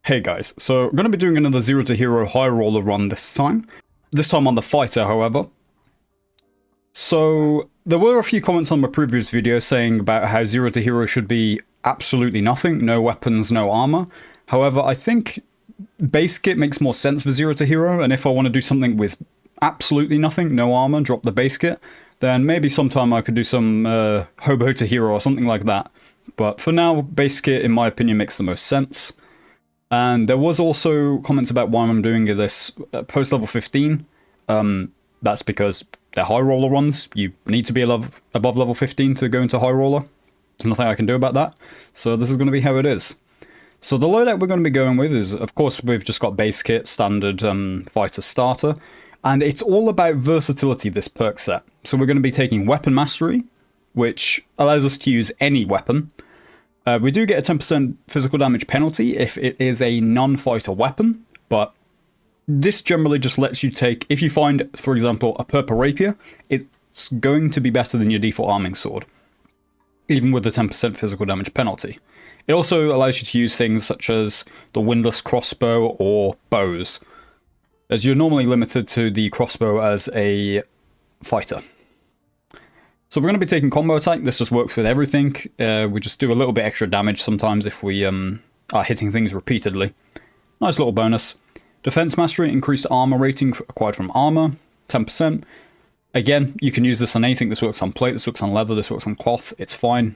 Hey guys, so I'm going to be doing another Zero to Hero High Roller run this time. This time on the fighter, however. So, there were a few comments on my previous video saying about how Zero to Hero should be absolutely nothing, no weapons, no armor. However, I think base kit makes more sense for Zero to Hero, and if I want to do something with absolutely nothing, no armor, drop the base kit, then maybe sometime I could do some Hobo to Hero or something like that. But for now, base kit, in my opinion, makes the most sense. And there was also comments about why I'm doing this post level 15. That's because they're high roller runs. You need to be above level 15 to go into high roller. There's nothing I can do about that. So this is going to be how it is. So the loadout we're going to be going with is, of course, we've just got base kit, standard fighter starter. And it's all about versatility, this perk set. So we're going to be taking weapon mastery, which allows us to use any weapon. We do get a 10% physical damage penalty if it is a non-fighter weapon, but this generally just lets you take, if you find, for example, a purple rapier, it's going to be better than your default arming sword, even with the 10% physical damage penalty. It also allows you to use things such as the windlass crossbow or bows, as you're normally limited to the crossbow as a fighter. So we're going to be taking combo attack. This just works with everything. We just do a little bit extra damage sometimes if we are hitting things repeatedly. Nice little bonus. Defense mastery, increased armor rating acquired from armor, 10%. Again, you can use this on anything. This works on plate, this works on leather, this works on cloth. It's fine.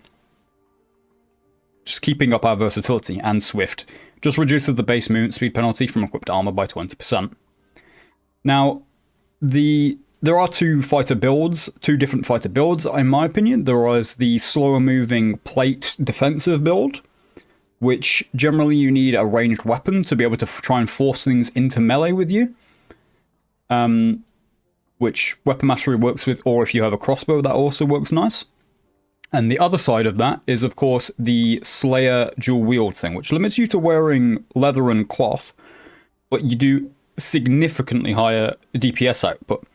Just keeping up our versatility and swift. Just reduces the base movement speed penalty from equipped armor by 20%. Now, there are two different fighter builds, in my opinion. There is the slower moving plate defensive build, which generally you need a ranged weapon to be able to try and force things into melee with you. Which weapon mastery works with, or if you have a crossbow, that also works nice. And the other side of that is, of course, the Slayer dual wield thing, which limits you to wearing leather and cloth, but you do significantly higher DPS output.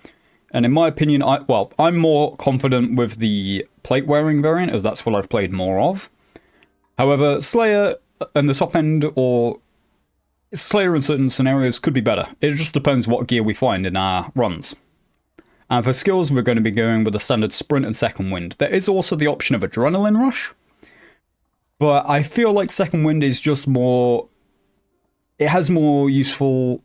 And in my opinion, I'm more confident with the plate wearing variant, as that's what I've played more of. However, Slayer and the top end, or Slayer in certain scenarios, could be better. It just depends what gear we find in our runs. And for skills, we're going to be going with the standard sprint and second wind. There is also the option of adrenaline rush, but I feel like second wind is just more... It has more useful...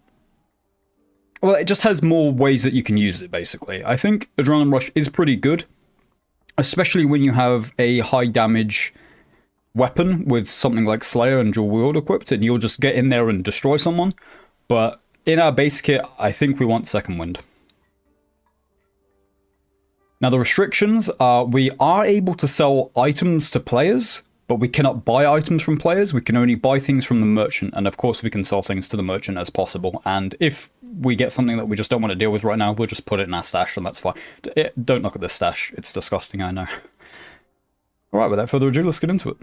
Well, it just has more ways that you can use it, basically. I think Adrenaline Rush is pretty good, especially when you have a high damage weapon with something like Slayer and dual wield equipped, and you'll just get in there and destroy someone. But in our base kit, I think we want Second Wind. Now, the restrictions are we are able to sell items to players, but we cannot buy items from players. We can only buy things from the merchant, and of course we can sell things to the merchant as possible. And if we get something that we just don't want to deal with right now, we'll just put it in our stash, and that's fine. Don't look at this stash. It's disgusting, I know. Alright, without further ado, let's get into it.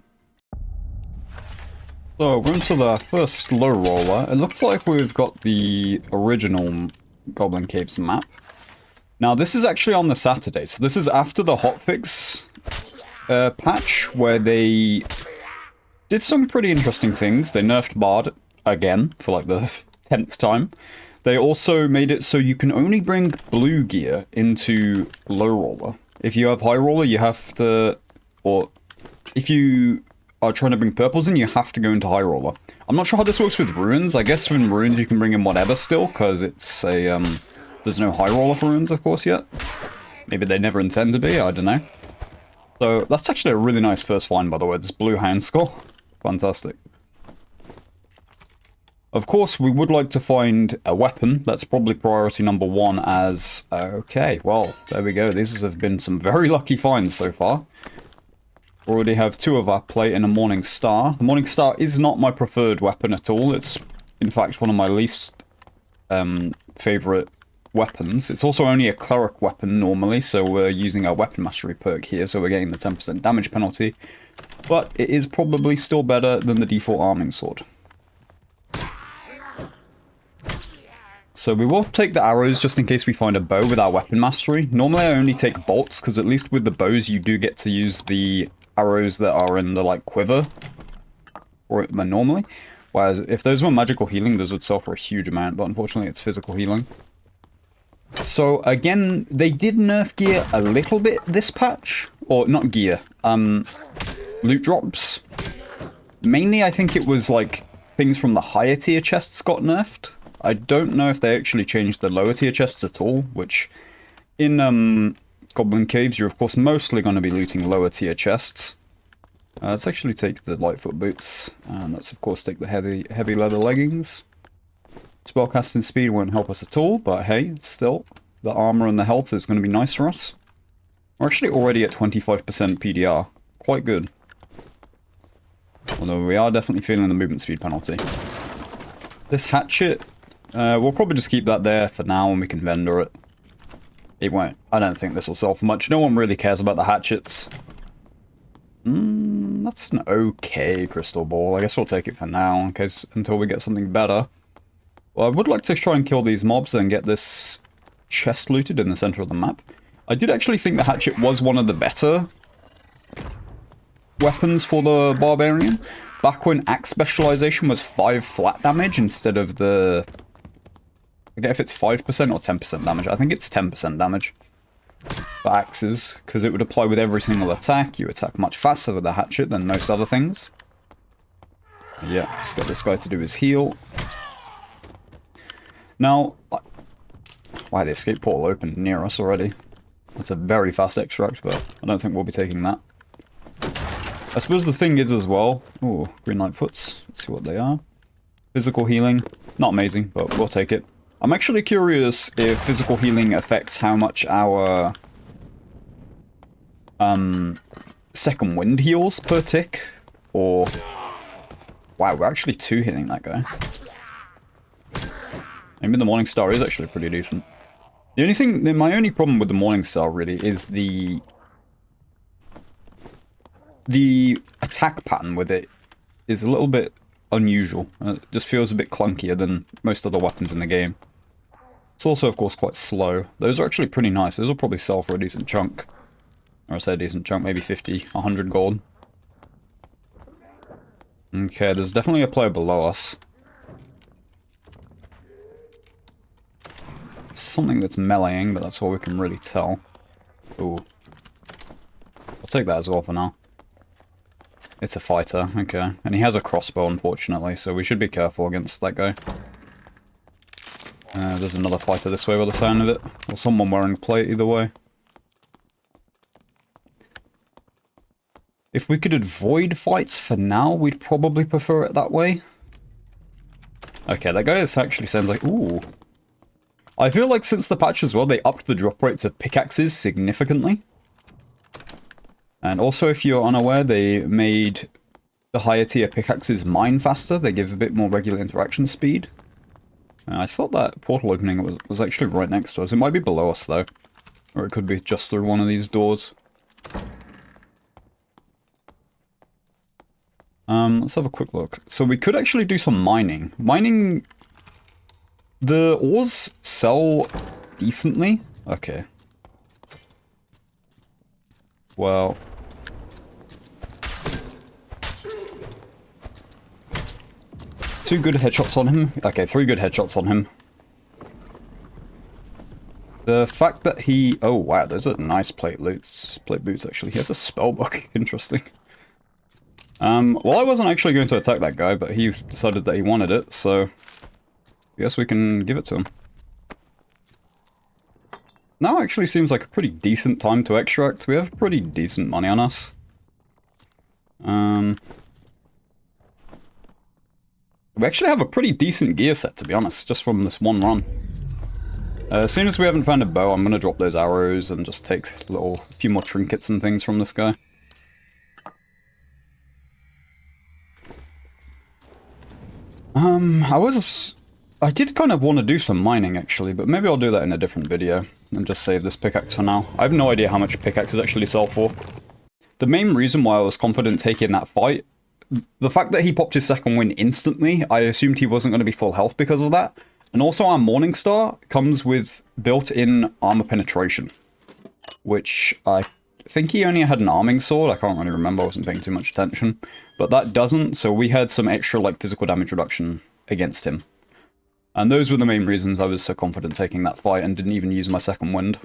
So, we're into the first low roller. It looks like we've got the original Goblin Caves map. Now, this is actually on the Saturday, so this is after the hotfix patch, where they did some pretty interesting things. They nerfed Bard again for like the 10th time. They also made it so you can only bring blue gear into low roller. If you have high roller, you have to, or if you are trying to bring purples in, you have to go into high roller. I'm not sure how this works with runes. I guess in runes you can bring in whatever still, because it's a there's no high roller for runes, of course, yet. Maybe they never intend to be. I don't know. So that's actually a really nice first find, by the way. This blue hound skull, fantastic. Of course, we would like to find a weapon. That's probably priority number one as... Okay, well, there we go. These have been some very lucky finds so far. Already have two of our plate and a Morning Star. The Morning Star is not my preferred weapon at all. It's, in fact, one of my least favorite weapons. It's also only a cleric weapon normally, so we're using our weapon mastery perk here, so we're getting the 10% damage penalty. But it is probably still better than the default arming sword. So we will take the arrows just in case we find a bow with our weapon mastery. Normally I only take bolts, because at least with the bows you do get to use the arrows that are in the like quiver, or normally. Whereas if those were magical healing, those would sell for a huge amount, but unfortunately it's physical healing. So again, they did nerf gear a little bit this patch. Or not gear, loot drops. Mainly I think it was like things from the higher tier chests got nerfed. I don't know if they actually changed the lower tier chests at all, which in Goblin Caves you're of course mostly going to be looting lower tier chests. Let's actually take the Lightfoot boots, and let's of course take the heavy leather leggings. Spellcasting speed won't help us at all, but hey, still, the armor and the health is going to be nice for us. We're actually already at 25% PDR. Quite good. Although we are definitely feeling the movement speed penalty. This hatchet, we'll probably just keep that there for now and we can vendor it. It won't. I don't think this will sell for much. No one really cares about the hatchets. That's an okay crystal ball. I guess we'll take it for now, in case until we get something better. Well, I would like to try and kill these mobs and get this chest looted in the center of the map. I did actually think the hatchet was one of the better weapons for the barbarian. Back when axe specialization was 5 flat damage instead of the... I forget if it's 5% or 10% damage. I think it's 10% damage for axes, because it would apply with every single attack. You attack much faster with the hatchet than most other things. Yeah, just get this guy to do his heal. Now, wow, the escape portal opened near us already. That's a very fast extract, but I don't think we'll be taking that. I suppose the thing is as well... Ooh, green Lightfoots. Let's see what they are. Physical healing. Not amazing, but we'll take it. I'm actually curious if physical healing affects how much our... second wind heals per tick, or... Wow, we're actually 2 hitting that guy. Maybe the Morningstar is actually pretty decent. The only thing, my only problem with the Morningstar really is the attack pattern with it is a little bit unusual. It just feels a bit clunkier than most other weapons in the game. It's also, of course, quite slow. Those are actually pretty nice. Those will probably sell for a decent chunk. Or I say a decent chunk, maybe 50, 100 gold. Okay, there's definitely a player below us. Something that's meleeing, but that's all we can really tell. Ooh. I'll take that as well for now. It's a fighter, okay. And he has a crossbow, unfortunately, so we should be careful against that guy. There's another fighter this way by the sound of it. Or someone wearing plate, either way. If we could avoid fights for now, we'd probably prefer it that way. Okay, that guy actually sounds like... Ooh. I feel like since the patch as well, they upped the drop rates of pickaxes significantly. And also, if you're unaware, they made the higher tier pickaxes mine faster. They give a bit more regular interaction speed. I thought that portal opening was actually right next to us. It might be below us, though. Or it could be just through one of these doors. Let's have a quick look. So we could actually do some mining. Mining... The ores sell decently? Okay. Well... 2 good headshots on him. Okay, 3 good headshots on him. The fact that he... Oh, wow, those are nice plate boots, actually. He has a spell book. Interesting. Well, I wasn't actually going to attack that guy, but he decided that he wanted it, so... I guess we can give it to him. Now actually seems like a pretty decent time to extract. We have pretty decent money on us. We actually have a pretty decent gear set, to be honest, just from this one run. As soon as we haven't found a bow, I'm going to drop those arrows and just take a few more trinkets and things from this guy. I did kind of want to do some mining, actually, but maybe I'll do that in a different video, and just save this pickaxe for now. I have no idea how much pickaxes actually sell for. The main reason why I was confident taking that fight, the fact that he popped his second win instantly, I assumed he wasn't going to be full health because of that. And also our Morningstar comes with built-in armor penetration, which I think he only had an arming sword. I can't really remember, I wasn't paying too much attention. But that doesn't, so we had some extra like physical damage reduction against him. And those were the main reasons I was so confident taking that fight and didn't even use my second wind.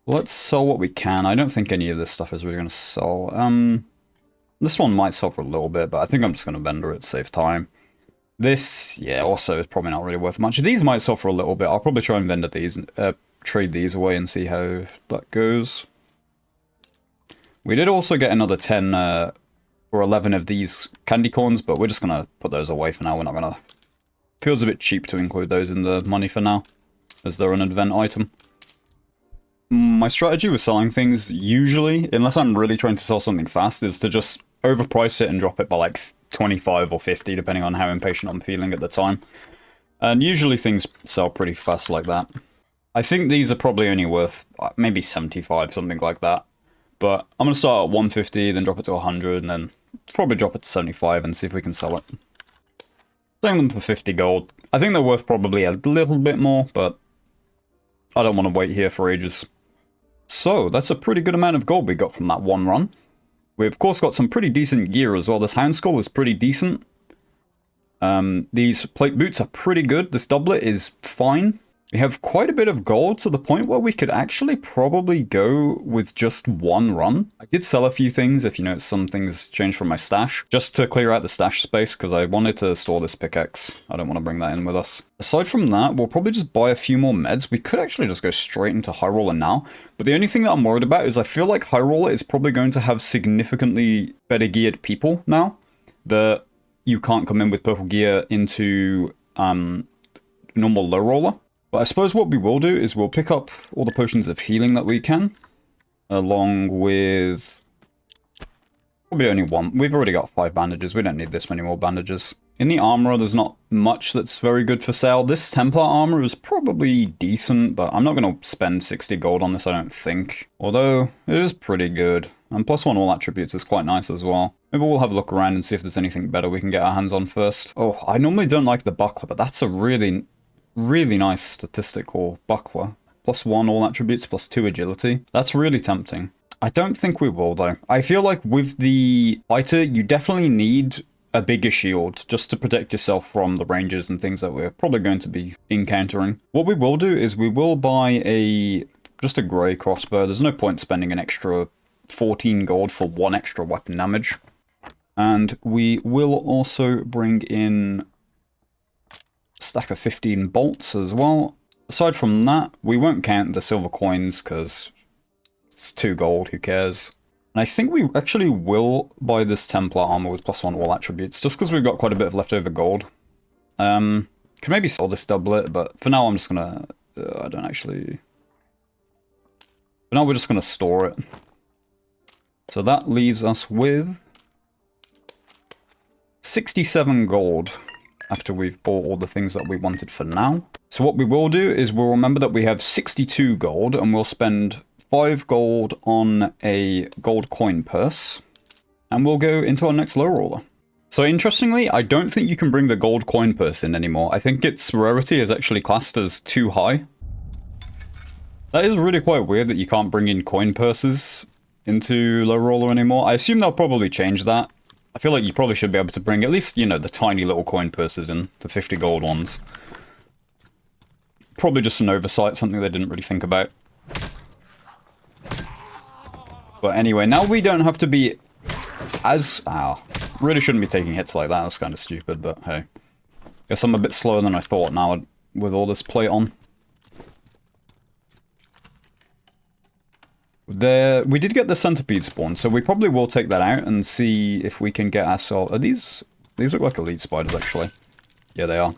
Let's sell what we can. I don't think any of this stuff is really going to sell. This one might sell for a little bit, but I think I'm just going to vendor it to save time. This, yeah, also is probably not really worth much. These might sell for a little bit. I'll probably try and vendor these, trade these away and see how that goes. We did also get another 10 or 11 of these candy corns, but we're just going to put those away for now. We're not going to... Feels a bit cheap to include those in the money for now, as they're an event item. My strategy with selling things, usually, unless I'm really trying to sell something fast, is to just overprice it and drop it by like 25 or 50, depending on how impatient I'm feeling at the time. And usually things sell pretty fast like that. I think these are probably only worth maybe 75, something like that. But I'm going to start at 150, then drop it to 100, and then probably drop it to 75 and see if we can sell it. Selling them for 50 gold. I think they're worth probably a little bit more, but I don't want to wait here for ages. So, that's a pretty good amount of gold we got from that one run. We've of course got some pretty decent gear as well. This hound skull is pretty decent. These plate boots are pretty good. This doublet is fine. We have quite a bit of gold to the point where we could actually probably go with just one run. I did sell a few things, if you notice some things changed from my stash, just to clear out the stash space, because I wanted to store this pickaxe. I don't want to bring that in with us. Aside from that, we'll probably just buy a few more meds. We could actually just go straight into High Roller now, but the only thing that I'm worried about is I feel like High Roller is probably going to have significantly better geared people now. That you can't come in with purple gear into normal Low Roller. But I suppose what we will do is we'll pick up all the potions of healing that we can, along with probably only one. We've already got 5 bandages. We don't need this many more bandages. In the armor, there's not much that's very good for sale. This Templar armor is probably decent, but I'm not going to spend 60 gold on this, I don't think. Although, it is pretty good. And +1 all attributes is quite nice as well. Maybe we'll have a look around and see if there's anything better we can get our hands on first. Oh, I normally don't like the buckler, but that's a really nice statistical buckler. +1 all attributes, +2 agility. That's really tempting. I don't think we will though. I feel like with the fighter, you definitely need a bigger shield just to protect yourself from the rangers and things that we're probably going to be encountering. What we will do is we will buy just a grey crossbow. There's no point spending an extra 14 gold for 1 extra weapon damage. And we will also bring in stack of 15 bolts as well. Aside from that, we won't count the silver coins because it's 2 gold, who cares. And I think we actually will buy this Templar armor with +1 all attributes, just because we've got quite a bit of leftover gold. Could maybe sell this doublet, but for now I'm just gonna... I don't actually... For now we're just gonna store it. So that leaves us with 67 gold. After we've bought all the things that we wanted for now. So what we will do is we'll remember that we have 62 gold and we'll spend 5 gold on a gold coin purse. And we'll go into our next Low Roller. So interestingly, I don't think you can bring the gold coin purse in anymore. I think its rarity is actually classed as too high. That is really quite weird that you can't bring in coin purses into Low Roller anymore. I assume they'll probably change that. I feel like you probably should be able to bring at least, you know, the tiny little coin purses in, the 50 gold ones. Probably just an oversight, something they didn't really think about. But anyway, now we don't have to be as... really shouldn't be taking hits like that, that's kind of stupid, but hey. Guess I'm a bit slower than I thought now with all this plate on. We did get the centipede spawn, so we probably will take that out and see if we can get ourselves... Are these look like elite spiders, actually. Yeah, they are.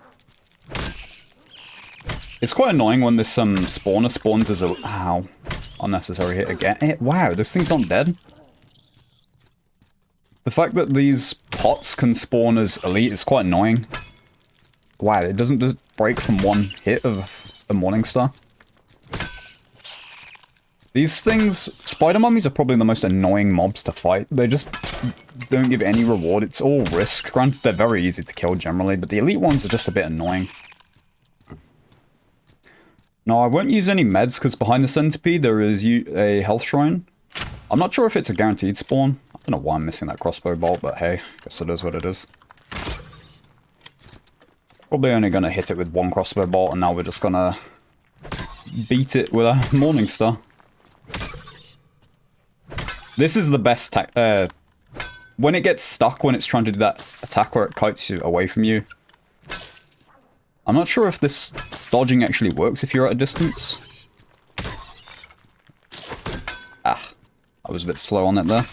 It's quite annoying when this spawner spawns as a... Ow. Unnecessary hit again. Wow, those things aren't dead. The fact that these pots can spawn as elite is quite annoying. Wow, it doesn't just break from one hit of a Morningstar. These things, spider mummies are probably the most annoying mobs to fight. They just don't give any reward. It's all risk. Granted, they're very easy to kill generally, but the elite ones are just a bit annoying. No, I won't use any meds because behind the centipede there is a health shrine. I'm not sure if it's a guaranteed spawn. I don't know why I'm missing that crossbow bolt, but hey, guess it is what it is. Probably only going to hit it with one crossbow bolt, and now we're just going to beat it with a Morning Star. This is the best when it gets stuck, when it's trying to do that attack where it kites you away from you. I'm not sure if this dodging actually works if you're at a distance. Ah, I was a bit slow on it there.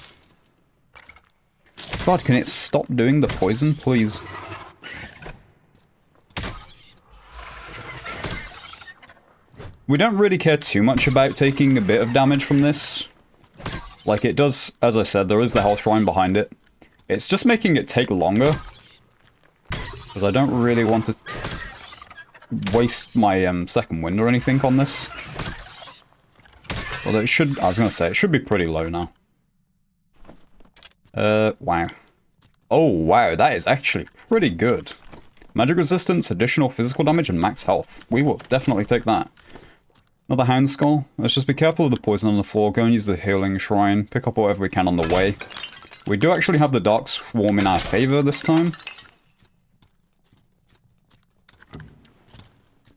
God, can it stop doing the poison, please? We don't really care too much about taking a bit of damage from this. Like, it does, as I said, there is the health shrine behind it. It's just making it take longer. Because I don't really want to waste my second wind or anything on this. Although it should, I was going to say, it should be pretty low now. Wow. Oh, wow, that is actually pretty good. Magic resistance, additional physical damage, and max health. We will definitely take that. Another Hound Skull. Let's just be careful of the poison on the floor. Go and use the healing shrine. Pick up whatever we can on the way. We do actually have the Dark Swarm in our favor this time.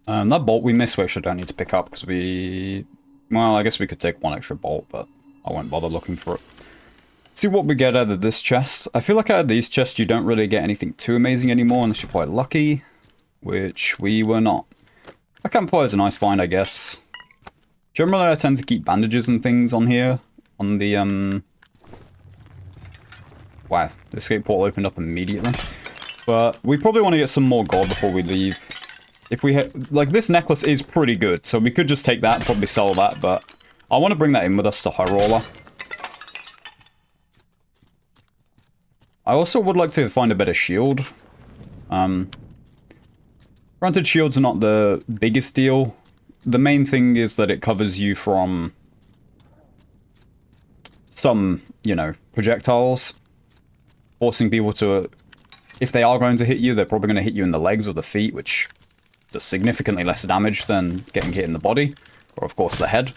That bolt we missed, we actually don't need to pick up because we... Well, I guess we could take one extra bolt, but I won't bother looking for it. See what we get out of this chest. I feel like out of these chests you don't really get anything too amazing anymore unless you're quite lucky, which we were not. A campfire is a nice find, I guess. Generally, I tend to keep bandages and things on here. On the, Wow, the escape portal opened up immediately. But we probably want to get some more gold before we leave. If we hit... Like, this necklace is pretty good, so we could just take that and probably sell that, but... I want to bring that in with us to High Roller. I also would like to find a better shield. Granted, shields are not the biggest deal. The main thing is that it covers you from some, you know, projectiles. Forcing people to... If they are going to hit you, they're probably going to hit you in the legs or the feet, which does significantly less damage than getting hit in the body. Or, of course, the head.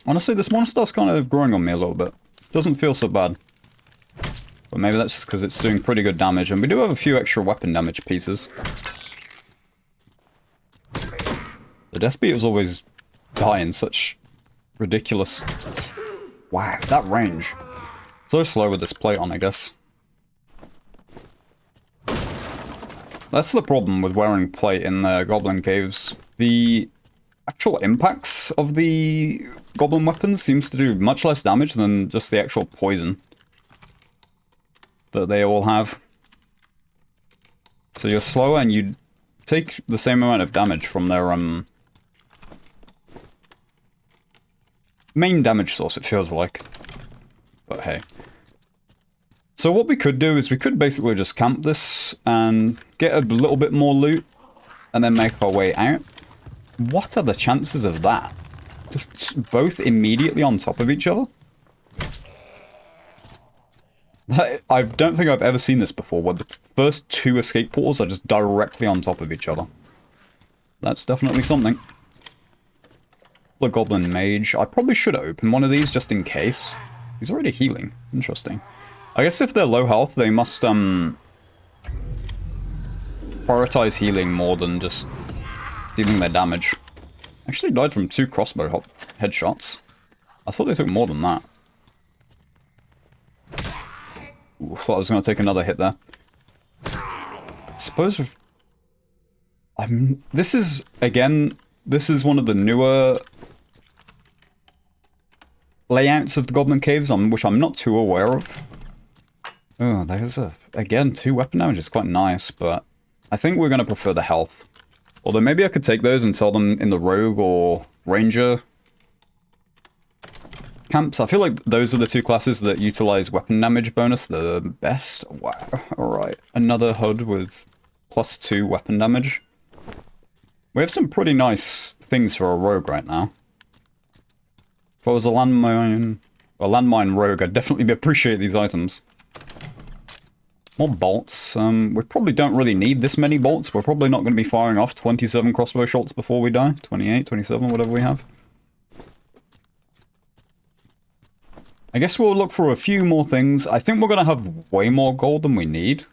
Honestly, this monster's kind of growing on me a little bit. Doesn't feel so bad. But maybe that's just because it's doing pretty good damage. And we do have a few extra weapon damage pieces. The death beaters always die in such ridiculous... Wow, that range. So slow with this plate on, I guess. That's the problem with wearing plate in the goblin caves. The actual impacts of the goblin weapons seems to do much less damage than just the actual poison that they all have. So you're slower and you take the same amount of damage from their main damage source, it feels like. But hey. So what we could do is we could basically just camp this and get a little bit more loot and then make our way out. What are the chances of that? Just both immediately on top of each other? I don't think I've ever seen this before, where the first two escape portals are just directly on top of each other. That's definitely something. The Goblin Mage. I probably should open one of these just in case. He's already healing. Interesting. I guess if they're low health, they must prioritize healing more than just dealing their damage. Actually died from 2 crossbow headshots. I thought they took more than that. Ooh, I thought I was going to take another hit there. I suppose... This is, again, this is one of the newer layouts of the Goblin Caves, which I'm not too aware of. Oh, there's again, 2 weapon damage. It's quite nice, but I think we're going to prefer the health. Although maybe I could take those and sell them in the Rogue or Ranger camps. I feel like those are the 2 classes that utilize weapon damage bonus the best. Wow, alright. Another HUD with +2 weapon damage. We have some pretty nice things for a Rogue right now. If I was a landmine rogue, I'd definitely appreciate these items. More bolts. We probably don't really need this many bolts. We're probably not going to be firing off 27 crossbow shots before we die. 28, 27, whatever we have. I guess we'll look for a few more things. I think we're going to have way more gold than we need,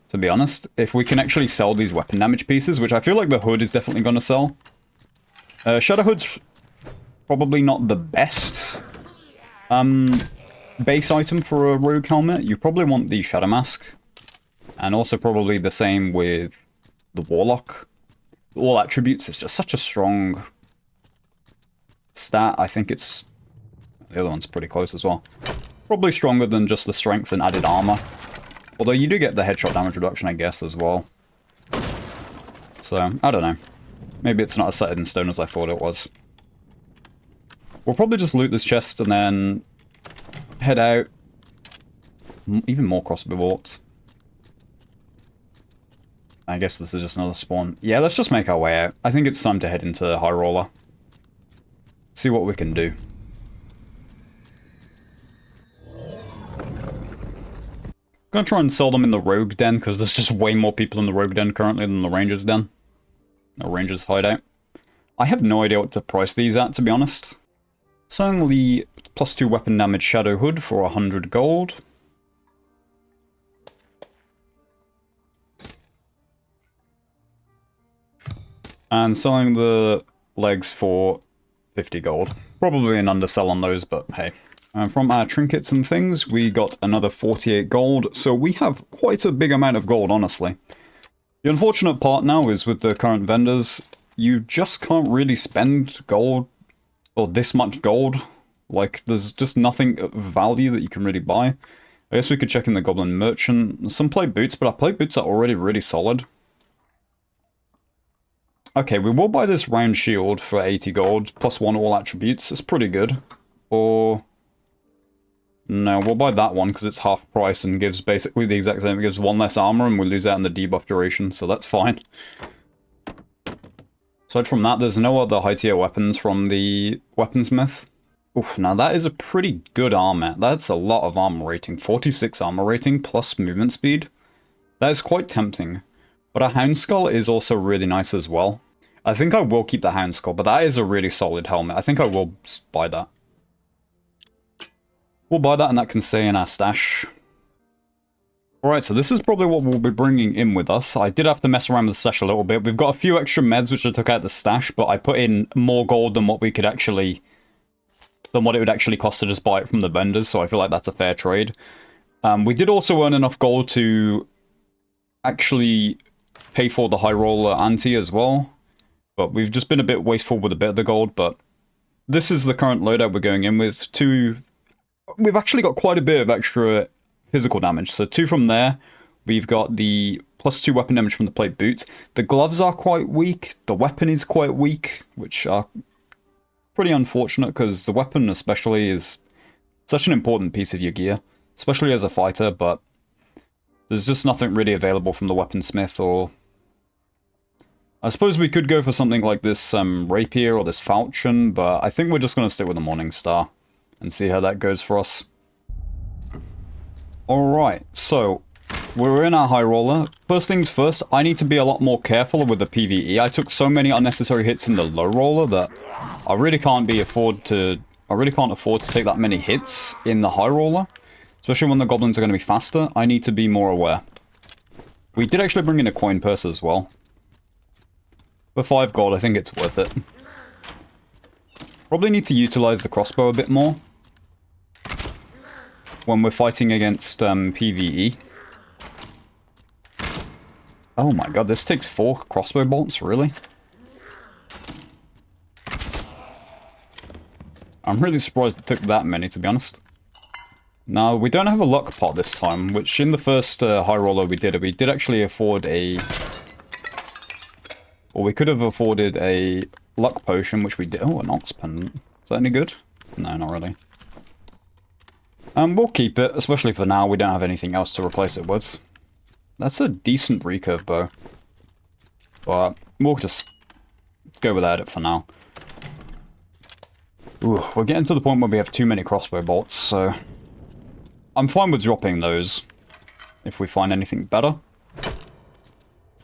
to be honest. If we can actually sell these weapon damage pieces, which I feel like the hood is definitely going to sell. Shadow hood's probably not the best base item for a rogue helmet. You probably want the shadow mask. And also probably the same with the warlock. All attributes is just such a strong stat. I think it's... The other one's pretty close as well. Probably stronger than just the strength and added armor. Although you do get the headshot damage reduction, I guess, as well. So, I don't know. Maybe it's not as set in stone as I thought it was. We'll probably just loot this chest and then head out. Even more crossbow bolts. I guess this is just another spawn. Yeah, let's just make our way out. I think it's time to head into High Roller. See what we can do. I'm gonna try and sell them in the Rogue Den, because there's just way more people in the Rogue Den currently than the Ranger's Den. No, Ranger's hideout. I have no idea what to price these at, to be honest. Selling the +2 weapon damage Shadow Hood for 100 gold. And selling the legs for 50 gold. Probably an undersell on those, but hey. From our trinkets and things, we got another 48 gold, so we have quite a big amount of gold, honestly. The unfortunate part now is with the current vendors, you just can't really spend gold, or this much gold. Like, there's just nothing of value that you can really buy. I guess we could check in the Goblin Merchant. Some plate boots, but our plate boots are already really solid. Okay, we will buy this round shield for 80 gold, +1 all attributes. It's pretty good. Or... no, we'll buy that one because it's half price and gives basically the exact same. It gives 1 less armor and we lose out in the debuff duration, so that's fine. Aside from that, there's no other high tier weapons from the weaponsmith. Oof, now that is a pretty good armor. That's a lot of armor rating. 46 armor rating plus movement speed. That is quite tempting. But a Hound Skull is also really nice as well. I think I will keep the Hound Skull, but that is a really solid helmet. I think I will buy that. We'll buy that and that can stay in our stash. Alright, so this is probably what we'll be bringing in with us. I did have to mess around with the stash a little bit. We've got a few extra meds which I took out the stash, but I put in more gold than what we could actually... than what it would actually cost to just buy it from the vendors, so I feel like that's a fair trade. We did also earn enough gold to actually pay for the High Roller ante as well. But we've just been a bit wasteful with a bit of the gold, but this is the current loadout we're going in with. We've actually got quite a bit of extra physical damage. So 2 from there. We've got the +2 weapon damage from the plate boots. The gloves are quite weak. The weapon is quite weak, which are pretty unfortunate because the weapon especially is such an important piece of your gear, especially as a fighter, but there's just nothing really available from the weaponsmith. Or I suppose we could go for something like this rapier or this falchion, but I think we're just going to stick with the Morningstar and see how that goes for us. Alright, so we're in our High Roller. First things first, I need to be a lot more careful with the PvE. I took so many unnecessary hits in the Low Roller that I really can't afford to take that many hits in the High Roller. Especially when the goblins are going to be faster, I need to be more aware. We did actually bring in a coin purse as well. For 5 gold, I think it's worth it. Probably need to utilize the crossbow a bit more when we're fighting against PvE. Oh my god, this takes 4 crossbow bolts, really? I'm really surprised it took that many, to be honest. Now, we don't have a luck pot this time, which in the first High Roller we did actually afford a... or we could have afforded a luck potion, which we did. Oh, an ox pendant. Is that any good? No, not really. We'll keep it, especially for now. We don't have anything else to replace it with. That's a decent recurve bow. But we'll just go without it for now. Ooh, we're getting to the point where we have too many crossbow bolts, so... I'm fine with dropping those. if we find anything better.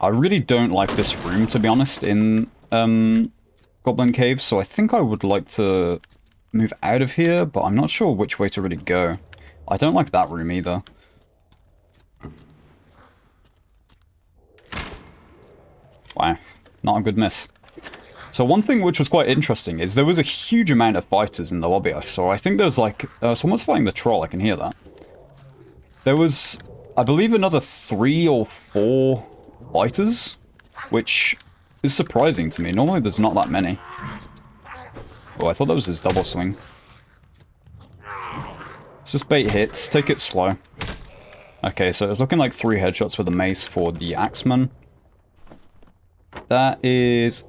I really don't like this room, to be honest, in Goblin Cave, so I think I would like to move out of here, but I'm not sure which way to really go. I don't like that room either. Wow, not a good miss. So one thing which was quite interesting is there was a huge amount of fighters in the lobby I saw. I think there's like, someone's fighting the troll, I can hear that. There was, I believe, another 3 or 4 fighters, which is surprising to me. Normally there's not that many. Oh, I thought that was his double swing. Let's just bait hits, take it slow. Okay, so it's looking like 3 headshots with a mace for the Axeman. That is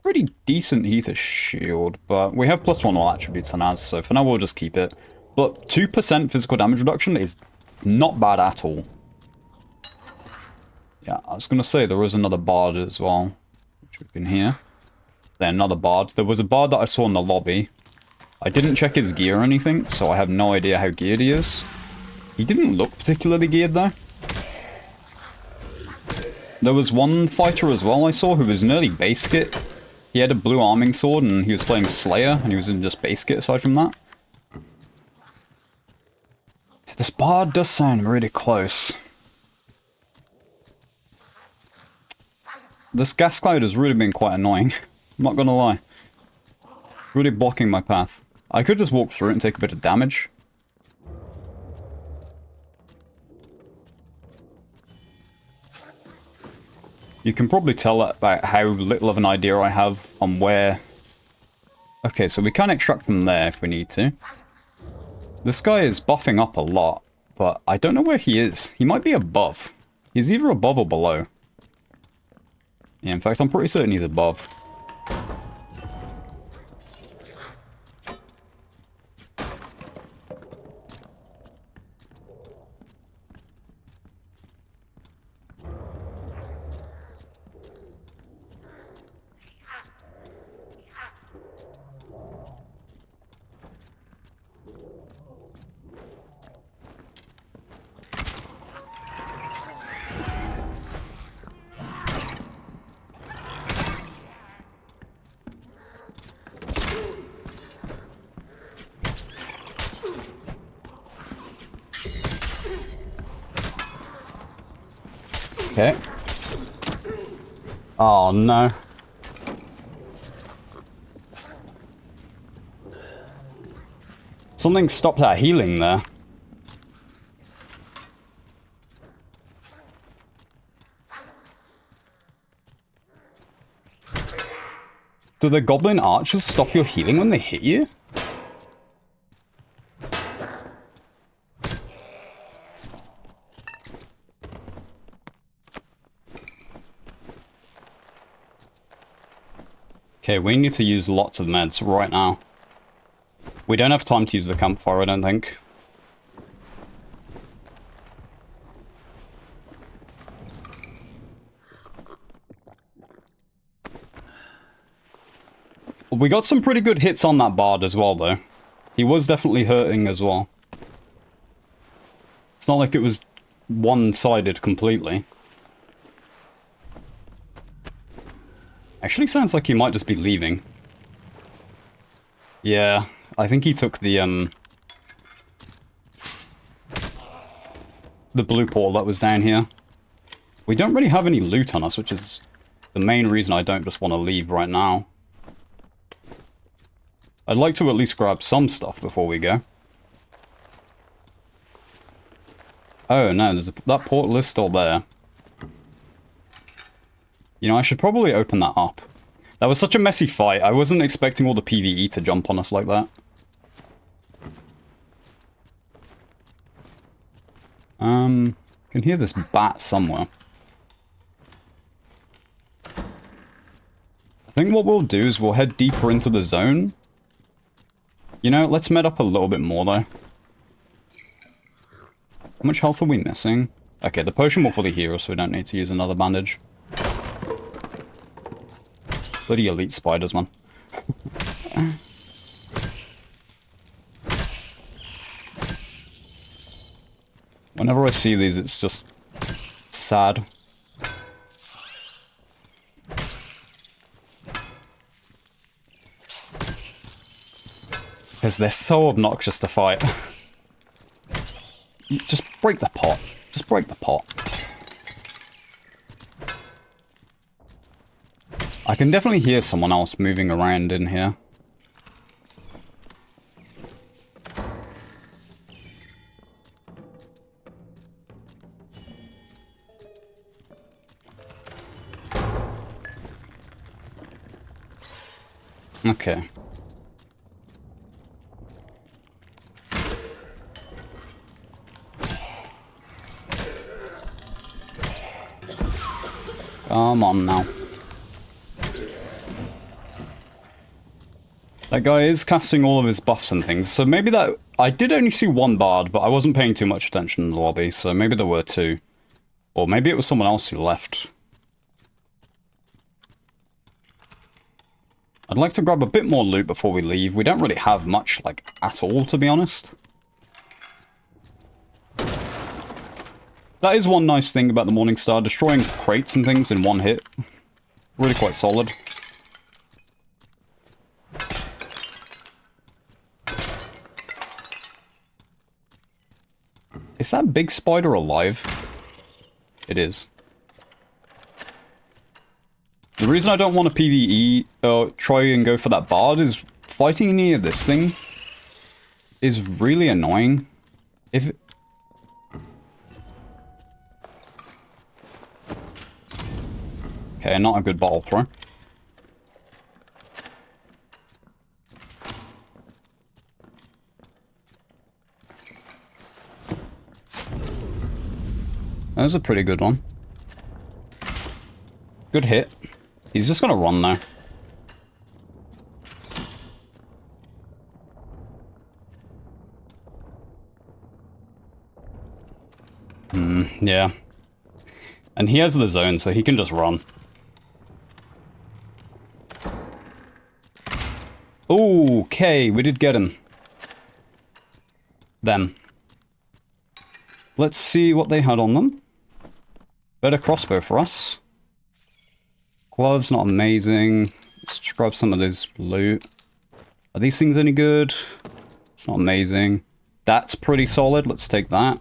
pretty decent Heather shield, but we have +1 all attributes on us, so for now we'll just keep it. But 2% physical damage reduction is not bad at all. Yeah, I was going to say there was another bard as well, which we can hear. Then another bard. There was a bard that I saw in the lobby. I didn't check his gear or anything, so I have no idea how geared he is. He didn't look particularly geared though. There was one fighter as well I saw who was nearly base kit. He had a blue arming sword and he was playing Slayer and he was in just base kit aside from that. This bard does sound really close. This gas cloud has really been quite annoying. I'm not gonna lie. Really blocking my path. I could just walk through it and take a bit of damage. You can probably tell about how little of an idea I have on where... Okay, so we can extract from there if we need to. This guy is buffing up a lot, but I don't know where he is. He might be above. He's either above or below. Yeah, in fact, I'm pretty certain he's above. Okay. Oh no. Something stopped our healing there. Do the goblin archers stop your healing when they hit you? Okay, we need to use lots of meds right now. We don't have time to use the campfire, I don't think. We got some pretty good hits on that bard as well, though. He was definitely hurting as well. It's not like it was one-sided completely. Actually sounds like he might just be leaving. Yeah, I think he took the blue portal that was down here. We don't really have any loot on us, which is the main reason I don't just want to leave right now. I'd like to at least grab some stuff before we go. Oh no, that portal is still there. You know, I should probably open that up. That was such a messy fight. I wasn't expecting all the PvE to jump on us like that. Can hear this bat somewhere. I think what we'll do is we'll head deeper into the zone. You know, let's med up a little bit more though. How much health are we missing? Okay, the potion will fully heal us, so we don't need to use another bandage. Bloody elite spiders, man. Whenever I see these, it's just sad. Because they're so obnoxious to fight. Just break the pot. Just break the pot. I can definitely hear someone else moving around in here. Okay. Come on now. That guy is casting all of his buffs and things, so maybe that... I did only see one bard, but I wasn't paying too much attention in the lobby, so maybe there were two. Or maybe it was someone else who left. I'd like to grab a bit more loot before we leave. We don't really have much, like, at all, to be honest. That is one nice thing about the Morningstar, destroying crates and things in one hit. Really quite solid. Is that big spider alive? It is. The reason I don't want to PvE, try and go for that bard is fighting near this thing is really annoying. If it... Okay, not a good bottle throw. That was a pretty good one. Good hit. He's just gonna run now. Yeah. And he has the zone, so he can just run. Okay, we did get him. Them. Let's see what they had on them. Better crossbow for us. Gloves, not amazing. Let's grab some of this loot. Are these things any good? It's not amazing. That's pretty solid. Let's take that.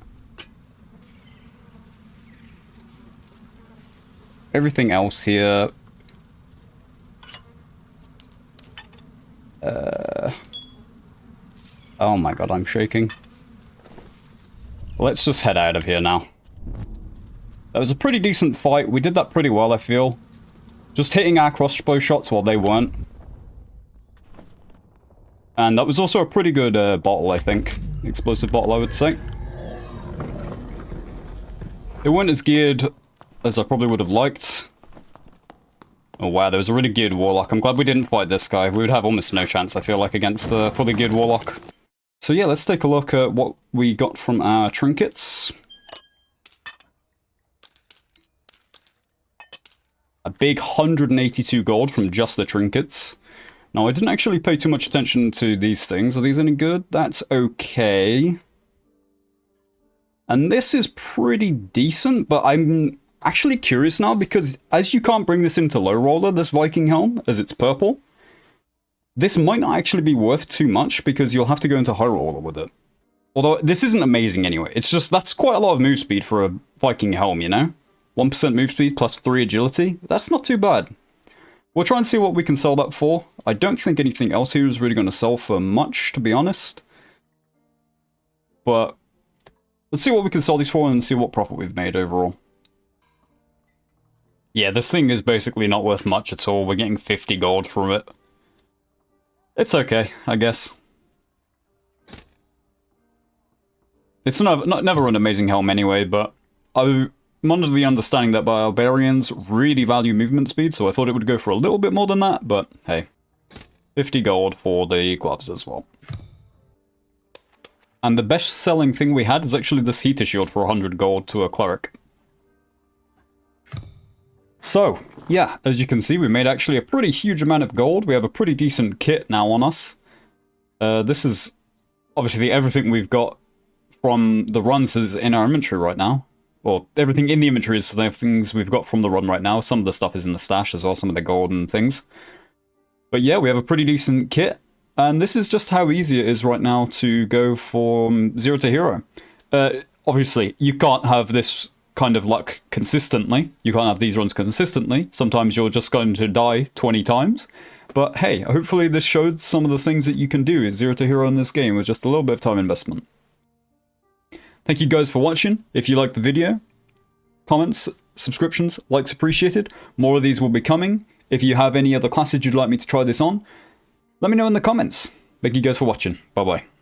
Everything else here... Oh my god, I'm shaking. Let's just head out of here now. That was a pretty decent fight. We did that pretty well, I feel. Just hitting our crossbow shots while they weren't. And that was also a pretty good bottle, I think. Explosive bottle, I would say. It weren't as geared as I probably would have liked. Oh wow, there was a really geared warlock. I'm glad we didn't fight this guy. We would have almost no chance, I feel like, against the fully geared warlock. So yeah, let's take a look at what we got from our trinkets. A big 182 gold from just the trinkets. Now, I didn't actually pay too much attention to these things. Are these any good? That's okay. And this is pretty decent, but I'm actually curious now because as you can't bring this into low roller, this Viking helm, as it's purple, this might not actually be worth too much because you'll have to go into high roller with it. Although, this isn't amazing anyway. It's just, that's quite a lot of move speed for a Viking helm, you know? 1% move speed plus 3 agility. That's not too bad. We'll try and see what we can sell that for. I don't think anything else here is really going to sell for much, to be honest. But let's see what we can sell these for and see what profit we've made overall. Yeah, this thing is basically not worth much at all. We're getting 50 gold from it. It's okay, I guess. It's never an amazing helm anyway, but I'm under the understanding that barbarians really value movement speed, so I thought it would go for a little bit more than that, but hey. 50 gold for the gloves as well. And the best selling thing we had is actually this heater shield for 100 gold to a cleric. So, yeah, as you can see, we made actually a pretty huge amount of gold. We have a pretty decent kit now on us. This is obviously everything we've got from the runs is in our inventory right now. Well, everything in the inventory is the things we've got from the run right now. Some of the stuff is in the stash as well, some of the golden things. But yeah, we have a pretty decent kit. And this is just how easy it is right now to go from 0 to hero. Obviously, you can't have this kind of luck consistently. You can't have these runs consistently. Sometimes you're just going to die 20 times. But hey, hopefully this showed some of the things that you can do at 0 to hero in this game with just a little bit of time investment. Thank you guys for watching. If you liked the video, comments, subscriptions, likes appreciated. More of these will be coming. If you have any other classes you'd like me to try this on, let me know in the comments. Thank you guys for watching. Bye bye.